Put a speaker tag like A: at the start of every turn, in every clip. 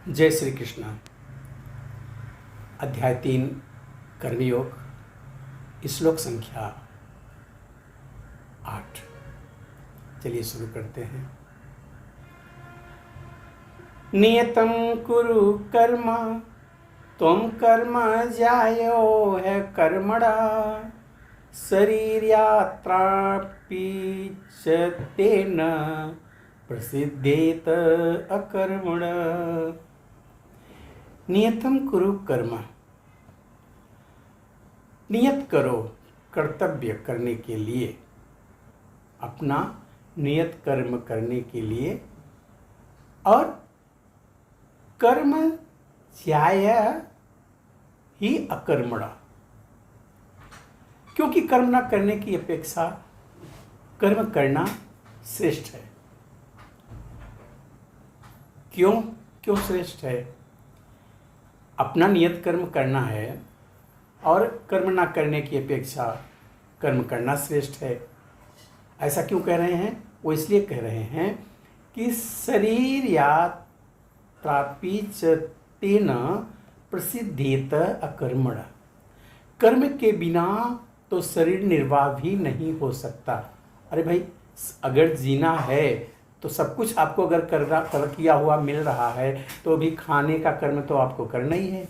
A: जय श्री कृष्ण। अध्याय 3 कर्मयोग, श्लोक संख्या 8। चलिए शुरू करते हैं। नियतं कुरु कर्म त्वं कर्म ज्यायो है कर्मणा शरीर्यात्रापि च तेन प्रसिद्धेत अकर्मण। नियतं कुरु कर्म, नियत करो कर्तव्य करने के लिए, अपना नियत कर्म करने के लिए, और कर्म ज्याय ही अकर्मणा, क्योंकि कर्म न करने की अपेक्षा कर्म करना श्रेष्ठ है। क्यों श्रेष्ठ है? अपना नियत कर्म करना है और कर्म ना करने की अपेक्षा कर्म करना श्रेष्ठ है। ऐसा क्यों कह रहे हैं? वो इसलिए कह रहे हैं कि शरीर यात्रापि च तेन प्रसिद्धेत अकर्मण। कर्म के बिना तो शरीर निर्वाह भी नहीं हो सकता। अरे भाई, अगर जीना है तो सब कुछ आपको अगर कर किया हुआ मिल रहा है तो भी खाने का कर्म तो आपको करना ही है।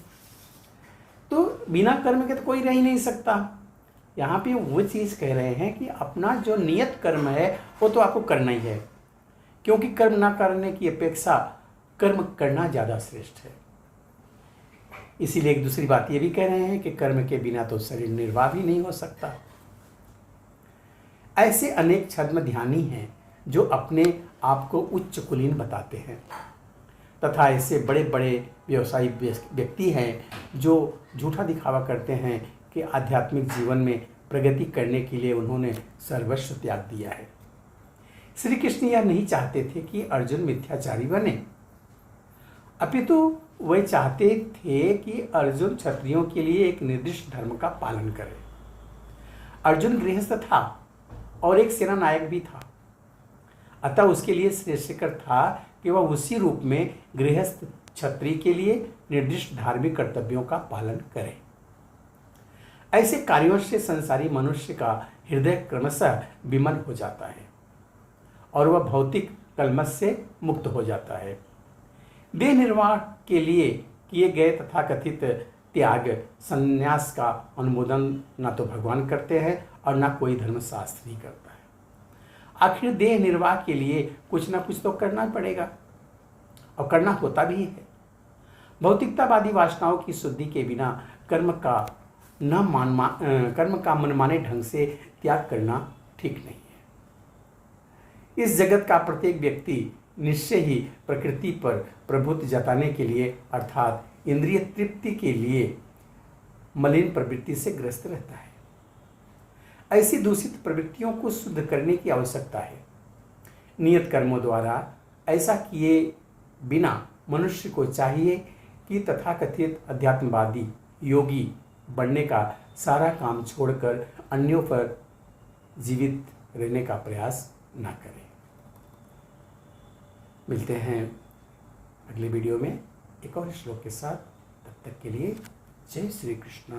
A: तो बिना कर्म के तो कोई रह ही नहीं सकता। यहाँ पे वो चीज़ कह रहे हैं कि अपना जो नियत कर्म है वो तो आपको करना ही है, क्योंकि कर्म ना करने की अपेक्षा कर्म करना ज़्यादा श्रेष्ठ है। इसीलिए एक दूसरी बात ये भी कह रहे हैं कि कर्म के बिना तो शरीर निर्वाह भी नहीं हो सकता। ऐसे अनेक छद्म ध्यानी हैं जो अपने आप को उच्च कुलीन बताते हैं, तथा ऐसे बड़े बड़े व्यवसायी व्यक्ति हैं जो झूठा दिखावा करते हैं कि आध्यात्मिक जीवन में प्रगति करने के लिए उन्होंने सर्वस्व त्याग दिया है। श्री कृष्ण यह नहीं चाहते थे कि अर्जुन मिथ्याचारी बने, अपितु वे चाहते थे कि अर्जुन क्षत्रियों के लिए एक निर्दिष्ट धर्म का पालन करे। अर्जुन गृहस्थ था और एक सेना नायक भी था, अतः उसके लिए श्रेष्ठकर था कि वह उसी रूप में गृहस्थ क्षत्रिय के लिए निर्दिष्ट धार्मिक कर्तव्यों का पालन करे। ऐसे कार्यों से संसारी मनुष्य का हृदय क्रमशः विमल हो जाता है और वह भौतिक कलमश से मुक्त हो जाता है। देह निर्वाह के लिए किए गए तथाकथित त्याग संन्यास का अनुमोदन न तो भगवान करते हैं और न कोई धर्मशास्त्र ही करता है। आखिर देह निर्वाह के लिए कुछ ना कुछ तो करना पड़ेगा और करना होता भी है। भौतिकतावादी वासनाओं की शुद्धि के बिना कर्म का मनमाने ढंग से त्याग करना ठीक नहीं है। इस जगत का प्रत्येक व्यक्ति निश्चय ही प्रकृति पर प्रभुत्व जताने के लिए अर्थात इंद्रिय तृप्ति के लिए मलिन प्रवृत्ति से ग्रस्त रहता है। ऐसी दूषित प्रवृत्तियों को शुद्ध करने की आवश्यकता है। नियत कर्मों द्वारा ऐसा किए बिना मनुष्य को चाहिए कि तथाकथित अध्यात्मवादी योगी बनने का सारा काम छोड़कर अन्यों पर जीवित रहने का प्रयास न करें। मिलते हैं अगले वीडियो में एक और श्लोक के साथ। तब तक के लिए जय श्री कृष्ण।